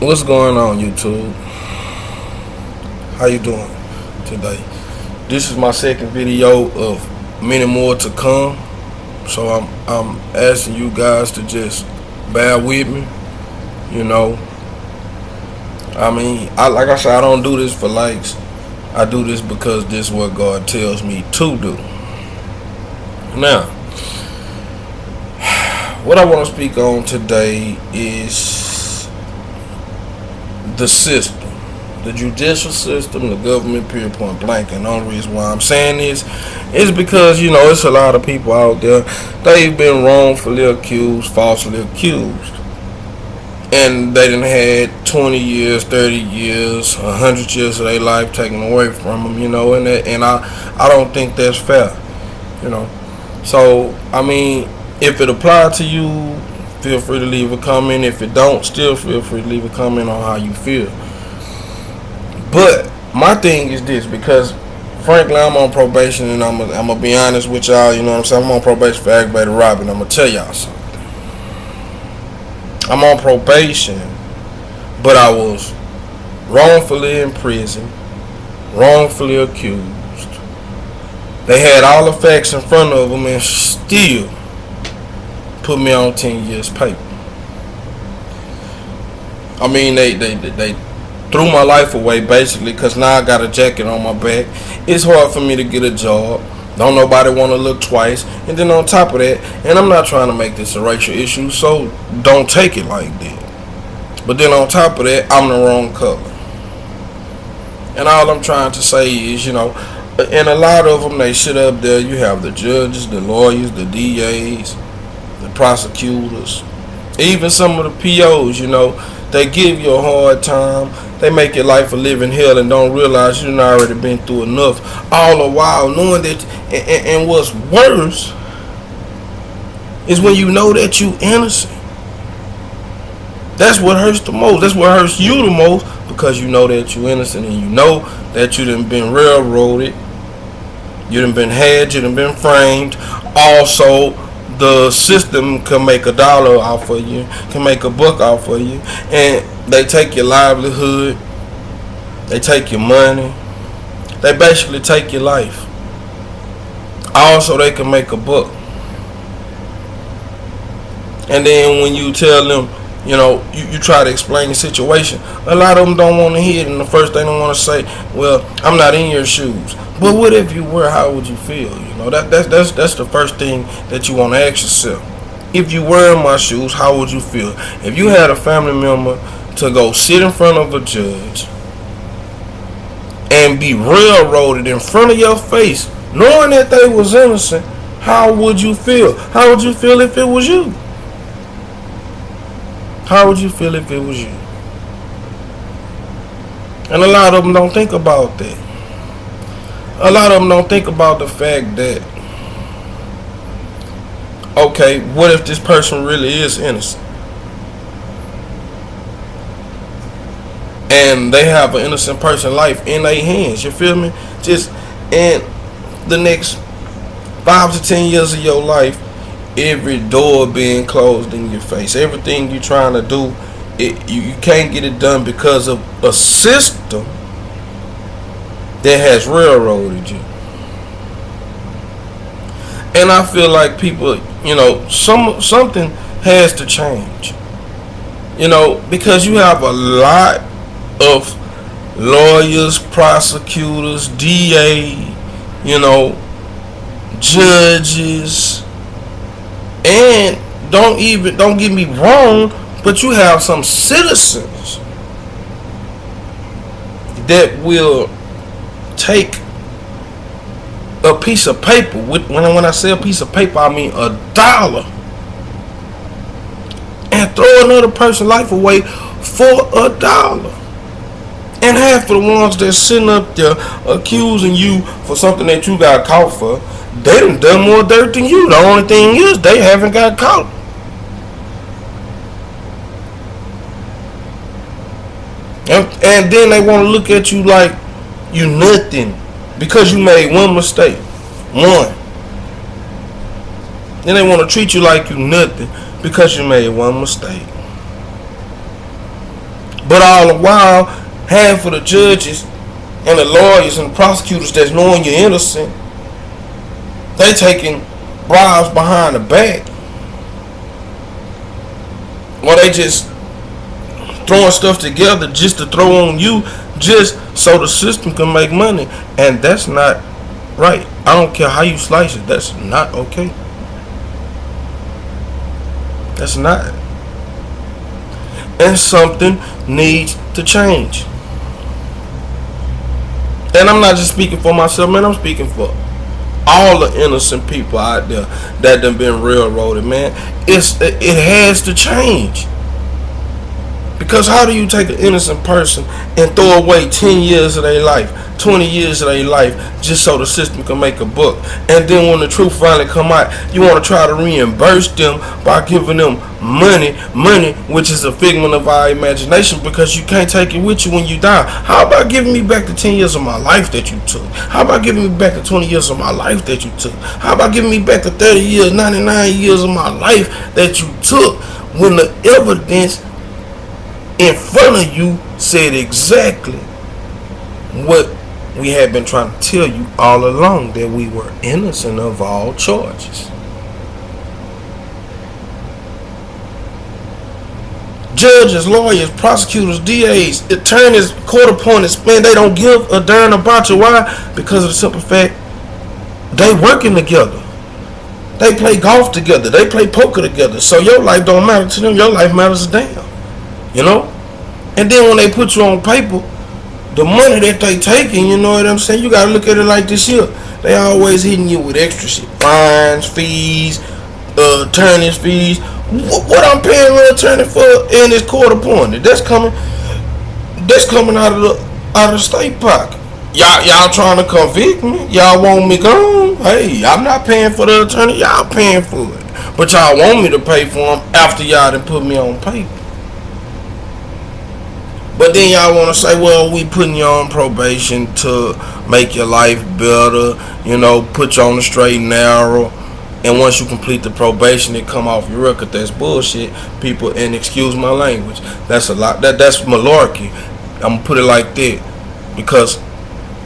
What's going on, YouTube? How you doing today? This is my second video of many more to come. So I'm asking you guys to just bear with me. You know, like I said, I don't do this for likes. I do this because this is what God tells me to do. Now, what I want to speak on today is the system, the judicial system, the government, period, point blank. And the only reason why I'm saying this is because, it's a lot of people out there, they've been wrongfully accused, falsely accused. And they done had 20 years, 30 years, 100 years of their life taken away from them, and I don't think that's fair, So, if it applied to you, feel free to leave a comment. If it don't, still feel free to leave a comment on how you feel. But my thing is this, because frankly, I'm on probation, and I'm gonna be honest with y'all. You know what I'm saying? I'm on probation for aggravated robbery. I'm gonna tell y'all something. I'm on probation, but I was wrongfully in prison, wrongfully accused. They had all the facts in front of them and still put me on 10 years paper. They threw my life away basically, because now I got a jacket on my back. It's hard for me to get a job. Don't nobody want to look twice. And then on top of that, and I'm not trying to make this a racial issue, so don't take it like that. But then on top of that, I'm the wrong color. And all I'm trying to say is, and a lot of them, they sit up there. You have the judges, the lawyers, the DAs, the prosecutors, even some of the POs, they give you a hard time. They make your life a living hell and don't realize you've already been through enough. All the while knowing that, and what's worse is when you know that you innocent. That's what hurts the most. That's what hurts you the most, because you know that you innocent, and you know that you done been railroaded, you done been had, you done been framed. Also, the system can make $1 off of you, can make $1 off of you, and they take your livelihood, they take your money, they basically take your life. Also, they can make $1. And then when you tell them, you try to explain the situation, a lot of them don't want to hear it, and the first thing they want to say, well, I'm not in your shoes. But what if you were? How would you feel? That's the first thing that you want to ask yourself. If you were in my shoes, how would you feel? If you had a family member to go sit in front of a judge and be railroaded in front of your face, knowing that they was innocent, how would you feel? How would you feel if it was you? How would you feel if it was you? And a lot of them don't think about that. A lot of them don't think about the fact that, okay, what if this person really is innocent? And they have an innocent person's life in their hands, you feel me? Just in the next 5 to 10 years of your life, every door being closed in your face, everything you're trying to do, you can't get it done because of a system that has railroaded you. And I feel like people, something has to change. Because you have a lot of lawyers, prosecutors, DA, judges, and don't get me wrong, but you have some citizens that will take a piece of paper. When I say a piece of paper, I mean $1, and throw another person's life away for $1. And half of the ones that's sitting up there accusing you for something that you got caught for, they done more dirt than you. The only thing is, they haven't got caught. And then they want to look at you like you nothing because you made one mistake. One. Then they want to treat you like you nothing because you made one mistake. But all the while, half of the judges and the lawyers and the prosecutors that's knowing you're innocent, they taking bribes behind the back, or they just throwing stuff together just to throw on you, just so the system can make money. And that's not right. I don't care how you slice it. That's not okay. That's not. And something needs to change. And I'm not just speaking for myself, man. I'm speaking for all the innocent people out there that done been railroaded, man. It has to change. Because how do you take an innocent person and throw away 10 years of their life, 20 years of their life, just so the system can make a buck? And then when the truth finally come out, you want to try to reimburse them by giving them money, which is a figment of our imagination, because you can't take it with you when you die. How about giving me back the 10 years of my life that you took? How about giving me back the 20 years of my life that you took? How about giving me back the 30 years, 99 years of my life that you took, when the evidence in front of you said exactly what we had been trying to tell you all along, that we were innocent of all charges? Judges, lawyers, prosecutors, DAs, attorneys, court appointments, man, they don't give a darn about you. Why? Because of the simple fact they working together. They play golf together. They play poker together. So your life don't matter to them. Your life matters a damn. You know? And then when they put you on paper, the money that they taking, you know what I'm saying? You gotta look at it like this here. They always hitting you with extra shit. Fines, fees, attorney's fees. What I'm paying an attorney for in this court appointed? That's coming out of the state pocket. Y'all trying to convict me? Y'all want me gone? Hey, I'm not paying for the attorney. Y'all paying for it. But y'all want me to pay for him after y'all done put me on paper. But then y'all want to say, well, we putting you on probation to make your life better, you know, put you on the straight and narrow. And once you complete the probation, it come off your record. That's bullshit, people. And excuse my language, that's a lot. That's malarkey. I'm gonna put it like that, because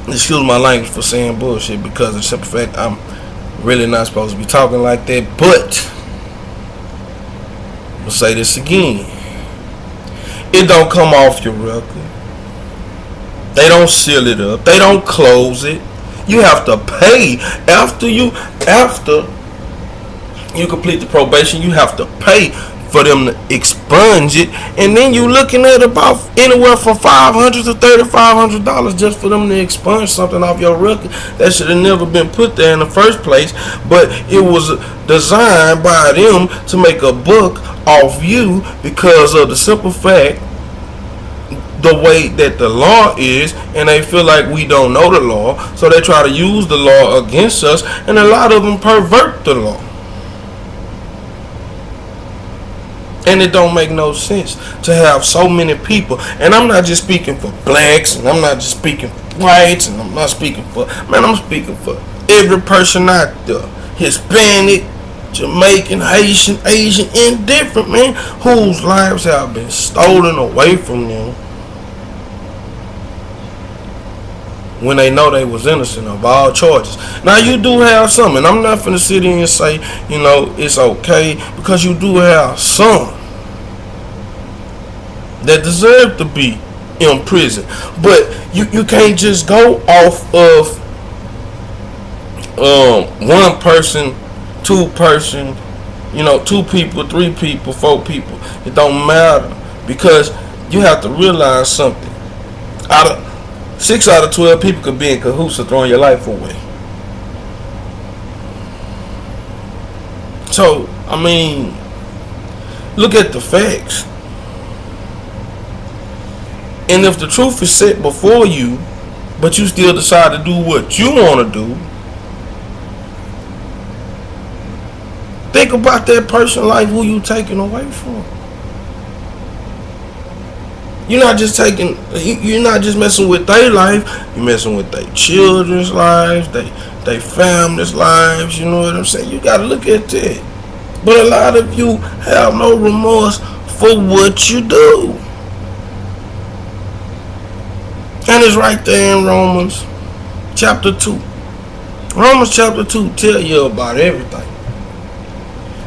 excuse my language for saying bullshit, because of the simple fact I'm really not supposed to be talking like that. But I'll say this again. It don't come off your record. They don't seal it up. They don't close it. You have to pay after you complete the probation. You have to pay for them to expunge it, and then you looking at about anywhere from $500 to $3,500 just for them to expunge something off your record that should have never been put there in the first place. But it was designed by them to make a buck off you, because of the simple fact the way that the law is, and they feel like we don't know the law, so they try to use the law against us, and a lot of them pervert the law. And it don't make no sense to have so many people. And I'm not just speaking for blacks, and I'm not just speaking for whites, and I'm not speaking for, man, I'm speaking for every person out there. Hispanic, Jamaican, Haitian, Asian, indifferent, man, whose lives have been stolen away from them when they know they was innocent of all charges. Now, you do have some, and I'm not finna sit here and say, you know, it's okay, because you do have some that deserve to be in prison. But you can't just go off of one person, two person, you know, 2 people, 3 people, 4 people. It don't matter, because you have to realize something. 6 out of 12 people could be in cahoots of throwing your life away. So, I mean, look at the facts. And if the truth is set before you, but you still decide to do what you want to do, think about that person's life who you taking away from. You're not just messing with their life, you're messing with their children's lives, their family's lives, you know what I'm saying? You gotta look at that. But a lot of you have no remorse for what you do. And it's right there in Romans chapter 2. Romans chapter 2 tell you about everything.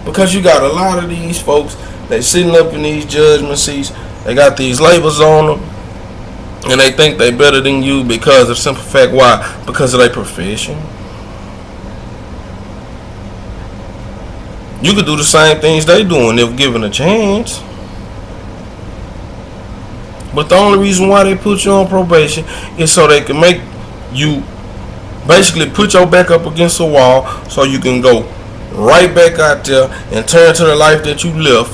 Because you got a lot of these folks, they sitting up in these judgment seats, they got these labels on them, and they think they better than you because of the simple fact why? Because of their profession. You could do the same things they doing if given a chance. But the only reason why they put you on probation is so they can make you basically put your back up against the wall so you can go right back out there and turn to the life that you left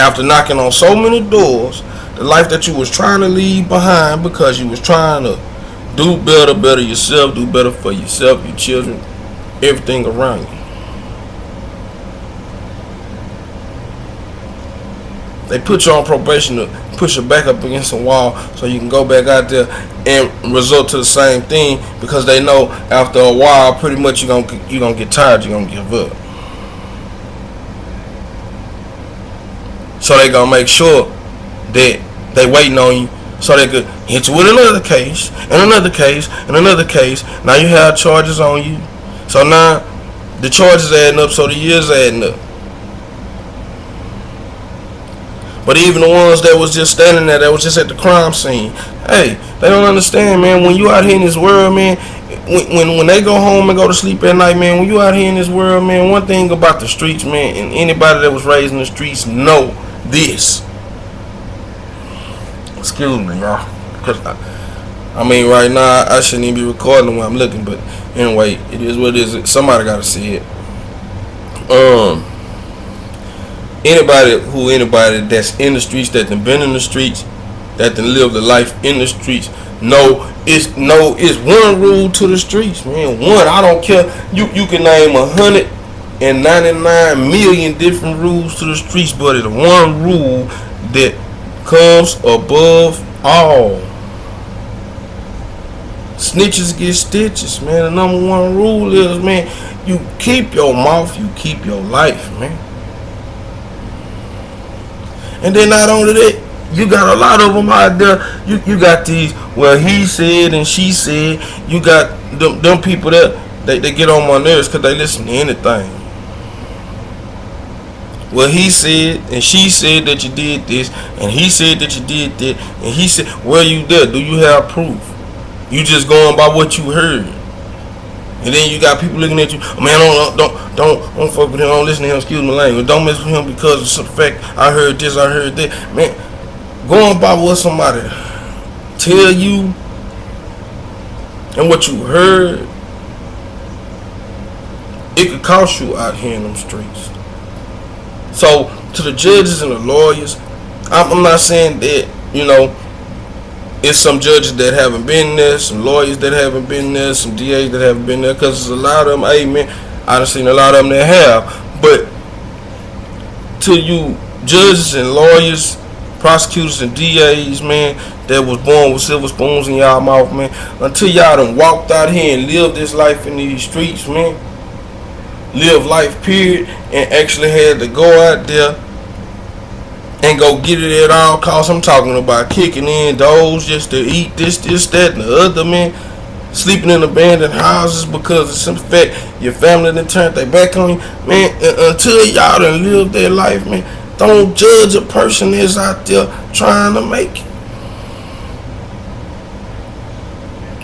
after knocking on so many doors. The life that you was trying to leave behind because you was trying to do better yourself, do better for yourself, your children, everything around you. They put you on probation to push your back up against the wall so you can go back out there and result to the same thing, because they know after a while pretty much you're gonna get tired, you're gonna give up. So they gonna make sure that they waiting on you so they could hit you with another case and another case and another case. Now you have charges on you. So now the charges adding up, so the years adding up. But even the ones that was just standing there, that was just at the crime scene, hey, they don't understand, man. When you out here in this world, man, when they go home and go to sleep at night, man, when you out here in this world, man, one thing about the streets, man, and anybody that was raised in the streets know this. Excuse me, y'all. Because, I mean, right now, I shouldn't even be recording when I'm looking, but anyway, it is what it is. Somebody got to see it. Anybody that's in the streets, that done been in the streets, that done lived a life in the streets, it's one rule to the streets, man. One, I don't care. You can name 199 million different rules to the streets, but it's one rule that comes above all. Snitches get stitches, man. The number one rule is, man, you keep your mouth, you keep your life, man. And then not only that, you got a lot of them out there. You got these, well, he said and she said. You got them people that they get on my nerves because they listen to anything. Well, he said and she said that you did this, and he said that you did that, and he said, well, you did. Do you have proof? You just going by what you heard. And then you got people looking at you, man, don't fuck with him, don't listen to him, excuse my language, don't mess with him because of some fact, I heard this, I heard that. Man, going by what somebody tell you and what you heard, it could cost you out here in them streets. So, to the judges and the lawyers, I'm not saying that, it's some judges that haven't been there, some lawyers that haven't been there, some DAs that haven't been there, because there's a lot of them, hey man, I've seen a lot of them that have. But to you judges and lawyers, prosecutors and DAs, man, that was born with silver spoons in y'all mouth, man, until y'all done walked out here and lived this life in these streets, man, live life period, and actually had to go out there and go get it at all costs. I'm talking about kicking in doors just to eat this, that, and the other, man. Sleeping in abandoned houses because of some fact your family done turned their back on you, man. Until y'all done live their life, man, don't judge a person that's out there trying to make it.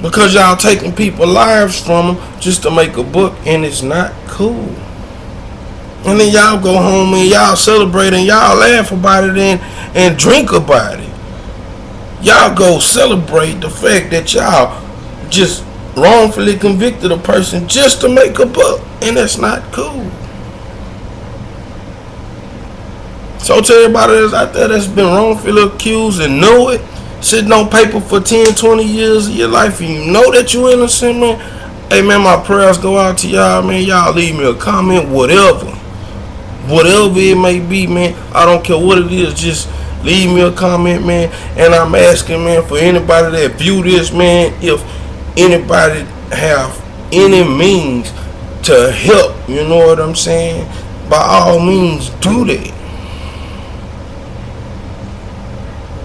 Because y'all taking people's lives from them just to make a buck, and it's not cool. And then y'all go home and y'all celebrate and y'all laugh about it and drink about it. Y'all go celebrate the fact that y'all just wrongfully convicted a person just to make a buck. And that's not cool. So to everybody that's out there that's been wrongfully accused and know it, sitting on paper for 10, 20 years of your life, and you know that you're innocent, man, hey man, my prayers go out to y'all, man. Y'all leave me a comment, whatever it may be, man. I don't care what it is, just leave me a comment, man. And I'm asking, man, for anybody that view this, man, if anybody have any means to help, you know what I'm saying, by all means do that.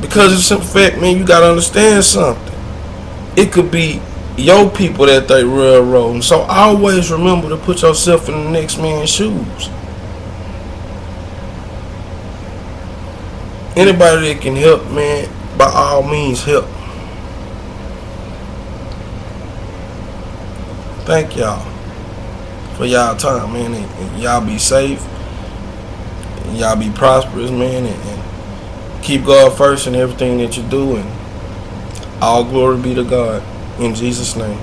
Because it's in fact, man, you gotta understand something. It could be your people that they railroading. So always remember to put yourself in the next man's shoes. Anybody that can help, man, by all means help. Thank y'all for y'all time, man, and y'all be safe, and y'all be prosperous, man, and keep God first in everything that you do, and all glory be to God in Jesus' name.